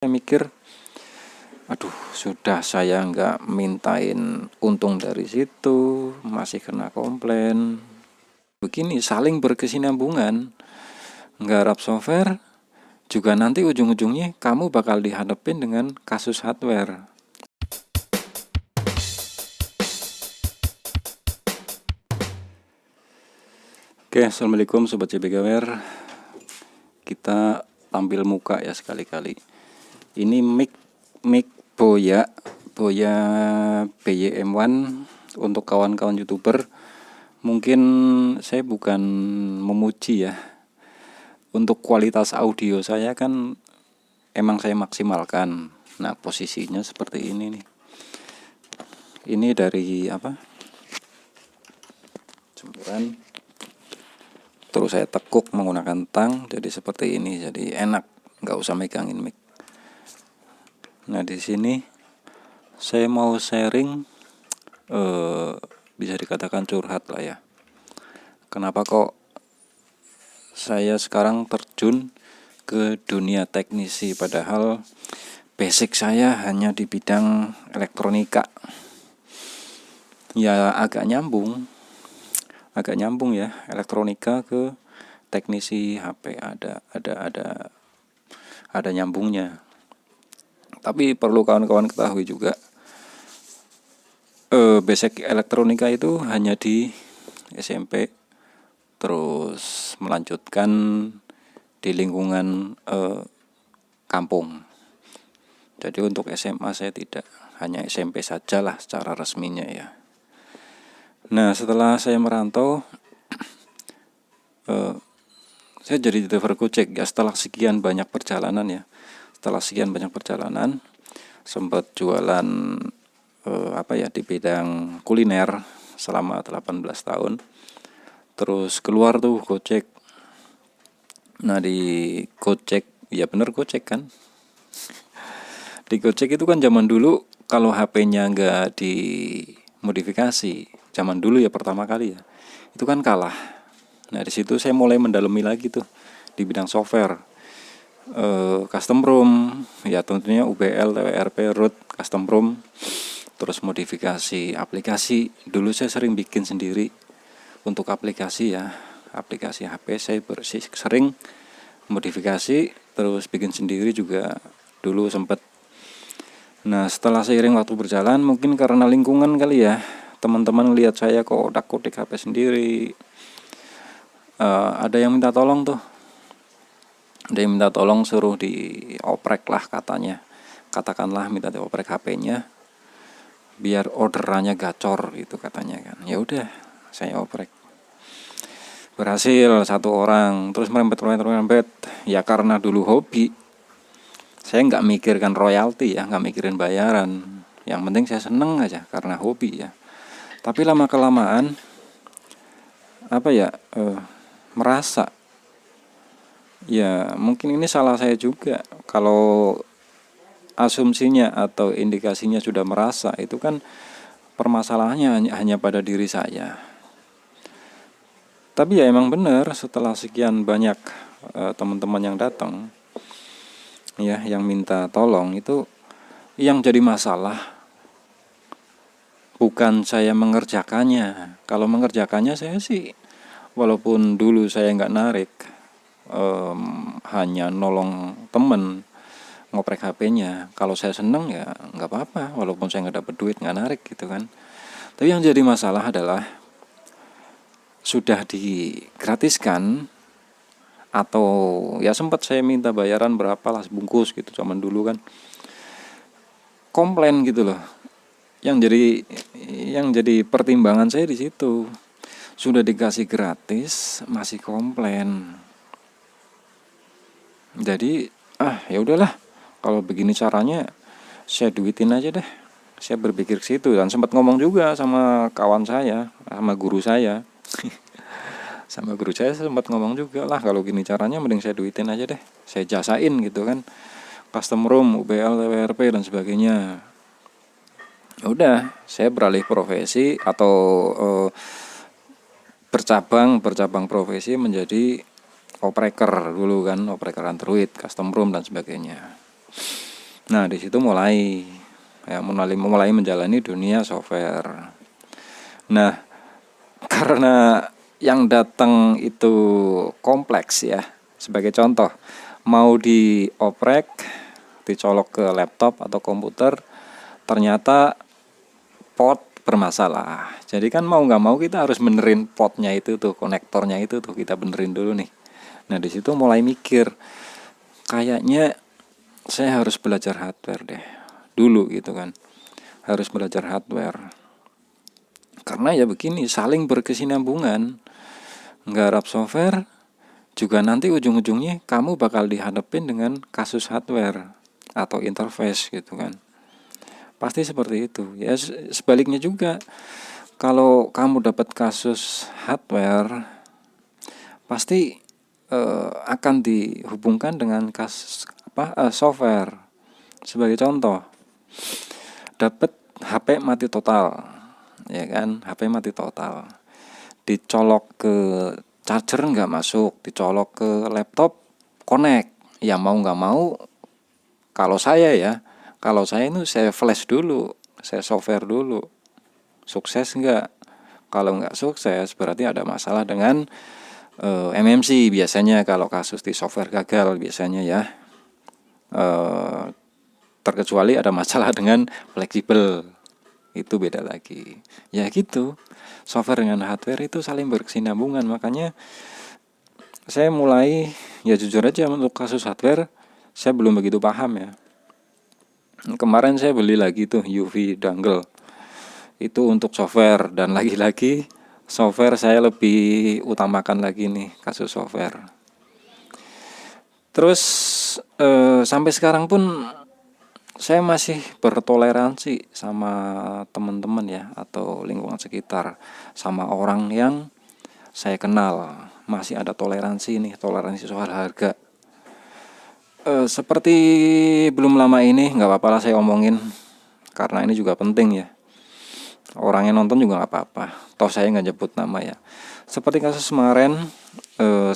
Saya mikir, aduh sudah saya nggak mintain untung dari situ, masih kena komplain. Begini saling berkesinambungan, nggarap software, juga nanti ujung-ujungnya kamu bakal dihadapin dengan kasus hardware. Oke, assalamualaikum sobat CBGWR. Kita tampil muka ya sekali-kali. Ini mic Boya BYM1 untuk kawan-kawan YouTuber. Mungkin saya bukan memuji ya. Untuk kualitas audio saya kan emang saya maksimalkan. Nah, posisinya seperti ini nih. Ini dari Jempuran. Terus saya tekuk menggunakan tang, jadi seperti ini. Jadi enak, nggak usah megangin mic. Nah, di sini saya mau sharing, bisa dikatakan curhat lah ya. Kenapa kok saya sekarang terjun ke dunia teknisi, padahal basic saya hanya di bidang elektronika. Ya agak nyambung ya, elektronika ke teknisi HP ada nyambungnya. Tapi perlu kawan-kawan ketahui juga, basic elektronika itu hanya di SMP, terus melanjutkan di lingkungan kampung. Jadi untuk SMA saya tidak, hanya SMP sajalah secara resminya ya. Nah, setelah saya merantau, saya jadi driver Gojek ya setelah sekian banyak perjalanan ya. Sempat jualan di bidang kuliner selama 18 tahun. Terus keluar tuh Gojek. Nah, di Gojek, ya bener Gojek kan. Di Gojek itu kan zaman dulu kalau HP-nya nggak dimodifikasi, zaman dulu ya pertama kali ya, itu kan kalah. Nah, di situ saya mulai mendalami lagi tuh di bidang software. Custom ROM, ya tentunya UBL, TWRP, root, custom ROM, terus modifikasi aplikasi. Dulu saya sering bikin sendiri untuk aplikasi ya, aplikasi HP saya sering modifikasi, terus bikin sendiri juga dulu sempat. Nah, setelah seiring waktu berjalan, mungkin karena lingkungan kali ya, teman-teman lihat saya kok otak-otik HP sendiri, ada yang minta tolong tuh. Dia minta tolong suruh dioprek lah katanya. Katakanlah minta dioprek HP-nya biar orderannya gacor gitu katanya kan. Ya udah, saya oprek. Berhasil satu orang, terus merembet. Ya karena dulu hobi. Saya nggak mikirkan royalti ya, nggak mikirin bayaran. Yang penting saya seneng aja karena hobi ya. Tapi lama kelamaan merasa ya mungkin ini salah saya juga. Kalau asumsinya atau indikasinya sudah merasa, itu kan permasalahannya hanya pada diri saya. Tapi ya emang benar, setelah sekian banyak teman-teman yang datang ya, yang minta tolong, itu yang jadi masalah bukan saya mengerjakannya. Kalau mengerjakannya saya sih, walaupun dulu saya nggak narik, hanya nolong temen ngoprek HP-nya. Kalau saya seneng ya nggak apa-apa, walaupun saya nggak dapet duit, nggak narik gitu kan. Tapi yang jadi masalah adalah sudah digratiskan, atau ya sempat saya minta bayaran berapa lah sebungkus gitu zaman dulu kan, komplain gitu loh. Yang jadi pertimbangan saya di situ, sudah dikasih gratis masih komplain. Jadi ya udahlah, kalau begini caranya saya duitin aja deh. Saya berpikir ke situ, dan sempat ngomong juga sama kawan saya, sama guru saya. Sama guru saya sempat ngomong juga lah, kalau gini caranya mending saya duitin aja deh. Saya jasain gitu kan. Custom ROM, UBL, TWRP dan sebagainya. Udah, saya beralih profesi atau bercabang profesi menjadi opreker dulu kan, opreker Android, custom ROM dan sebagainya. Nah, di situ mulai menjalani dunia software. Nah, karena yang datang itu kompleks ya. Sebagai contoh, mau dioprek, dicolok ke laptop atau komputer, ternyata pot bermasalah. Jadi kan mau nggak mau kita harus benerin potnya itu tuh, konektornya itu tuh kita benerin dulu nih. Nah, di situ mulai mikir, kayaknya saya harus belajar hardware deh dulu gitu kan. Harus belajar hardware. Karena ya begini, saling berkesinambungan. Nggarap software juga nanti ujung-ujungnya kamu bakal dihadapin dengan kasus hardware atau interface gitu kan. Pasti seperti itu. Ya sebaliknya juga, kalau kamu dapat kasus hardware, pasti akan dihubungkan dengan kasus software. Sebagai contoh, dapat HP mati total, ya kan? HP mati total. Dicolok ke charger nggak masuk, dicolok ke laptop connect. Ya mau nggak mau, kalau saya ini saya flash dulu, saya software dulu. Sukses nggak? Kalau nggak sukses berarti ada masalah dengan MMC biasanya. Kalau kasus di software gagal biasanya ya, terkecuali ada masalah dengan fleksibel, itu beda lagi. Ya gitu, software dengan hardware itu saling berkesinambungan. Makanya saya mulai, ya jujur aja, untuk kasus hardware saya belum begitu paham ya. Kemarin saya beli lagi tuh UV dongle, itu untuk software, dan lagi-lagi software saya lebih utamakan lagi nih, kasus software. Terus sampai sekarang pun saya masih bertoleransi sama teman-teman ya, atau lingkungan sekitar, sama orang yang saya kenal. Masih ada toleransi soal harga. Seperti belum lama ini, nggak apa-apa lah saya omongin, karena ini juga penting ya. Orang yang nonton juga nggak apa-apa, toh saya nggak nyebut nama ya. Seperti kasus kemarin,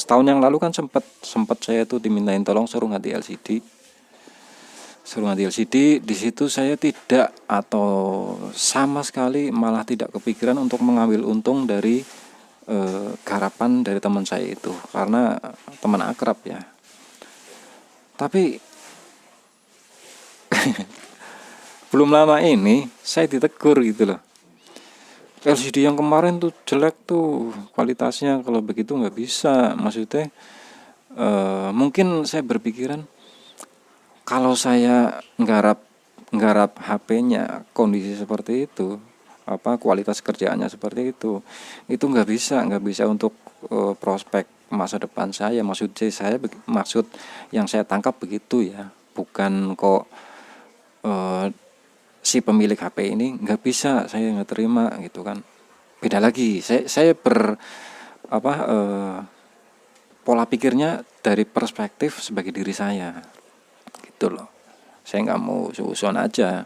setahun yang lalu kan sempat saya tuh dimintain tolong suruh ganti LCD. Di situ saya tidak, atau sama sekali malah tidak kepikiran untuk mengambil untung dari garapan dari teman saya itu, karena teman akrab ya. Tapi belum lama ini saya ditegur gitu loh. LCD yang kemarin tuh jelek tuh kualitasnya, kalau begitu nggak bisa. Maksudnya mungkin saya berpikiran, kalau saya nggarap HP-nya kondisi seperti itu, kualitas kerjaannya seperti itu nggak bisa untuk prospek masa depan saya. Maksud yang saya tangkap begitu ya, bukan kok si pemilik HP ini nggak bisa, saya nggak terima gitu kan. Beda lagi, saya pola pikirnya dari perspektif sebagai diri saya gitu loh. Saya nggak mau susun aja.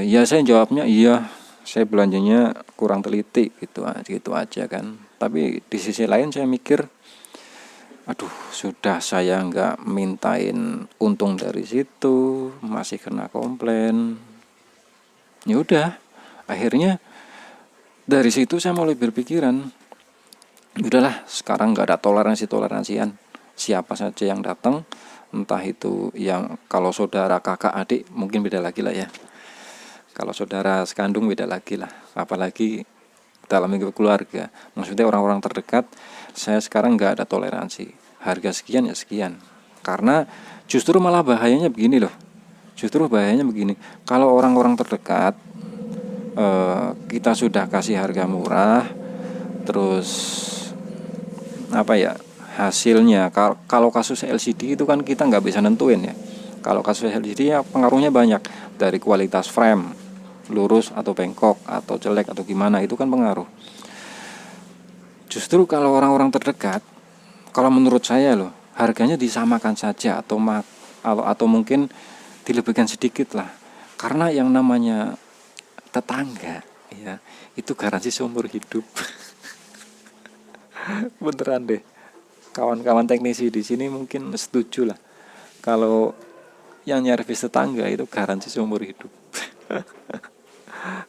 Ya saya jawabnya iya, saya belanjanya kurang teliti gitu aja kan. Tapi di sisi lain saya mikir, aduh, sudah saya nggak mintain untung dari situ, masih kena komplain. Ya udah, akhirnya dari situ saya mulai berpikiran, udahlah, sekarang nggak ada toleransian. Siapa saja yang datang, entah itu yang, kalau saudara, kakak, adik mungkin beda lagi lah ya. Kalau saudara sekandung beda lagi lah, apalagi dalam lingkup keluarga. Maksudnya orang-orang terdekat, saya sekarang nggak ada toleransi. Harga sekian ya sekian. Karena justru malah bahayanya begini loh. Kalau orang-orang terdekat, kita sudah kasih harga murah, terus hasilnya, kalau kasus LCD itu kan kita nggak bisa nentuin ya. Kalau kasus LCD ya pengaruhnya banyak, dari kualitas frame, lurus atau bengkok atau jelek atau gimana, itu kan pengaruh. Justru kalau orang-orang terdekat, kalau menurut saya loh, harganya disamakan saja, atau mungkin dilebihkan sedikit lah. Karena yang namanya tetangga ya, itu garansi seumur hidup. Beneran deh. Kawan-kawan teknisi di sini mungkin setuju lah. Kalau yang nyervis tetangga itu garansi seumur hidup.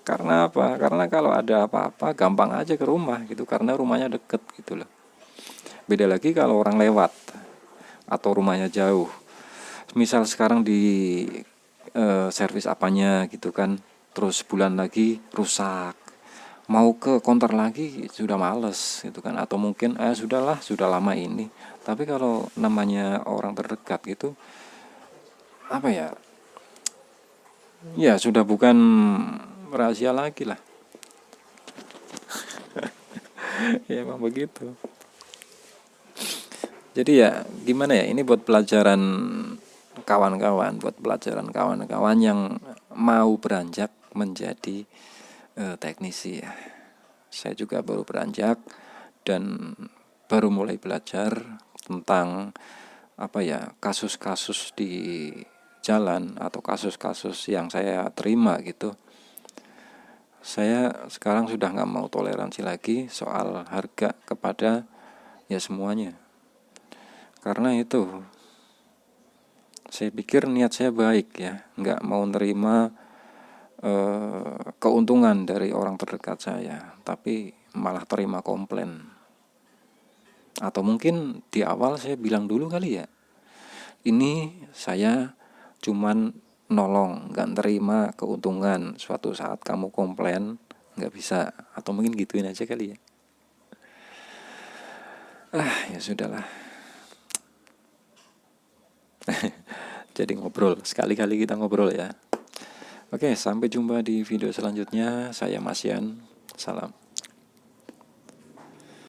Karena apa? Karena kalau ada apa-apa gampang aja ke rumah gitu, karena rumahnya deket gitu loh. Beda lagi kalau orang lewat atau rumahnya jauh. Misal sekarang di servis apanya gitu kan, terus bulan lagi rusak, mau ke counter lagi sudah males gitu kan, atau mungkin sudahlah, sudah lama ini. Tapi kalau namanya orang terdekat gitu, apa ya, ya sudah bukan rahasia lagi lah. Ya emang begitu. Jadi ya gimana ya, ini buat pelajaran kawan-kawan, buat pelajaran kawan-kawan yang mau beranjak menjadi teknisi ya. Saya juga baru beranjak dan baru mulai belajar tentang apa ya, kasus-kasus di jalan atau kasus-kasus yang saya terima gitu. Saya sekarang sudah nggak mau toleransi lagi soal harga kepada ya semuanya. Karena itu saya pikir niat saya baik ya, nggak mau nerima keuntungan dari orang terdekat saya, tapi malah terima komplain. Atau mungkin di awal saya bilang dulu kali ya, ini saya cuman nolong, nggak nerima keuntungan. Suatu saat kamu komplain nggak bisa, atau mungkin gituin aja kali ya. Ya sudahlah. Jadi ngobrol, sekali-kali kita ngobrol ya. Oke, sampai jumpa di video selanjutnya. Saya Mas Yan, salam.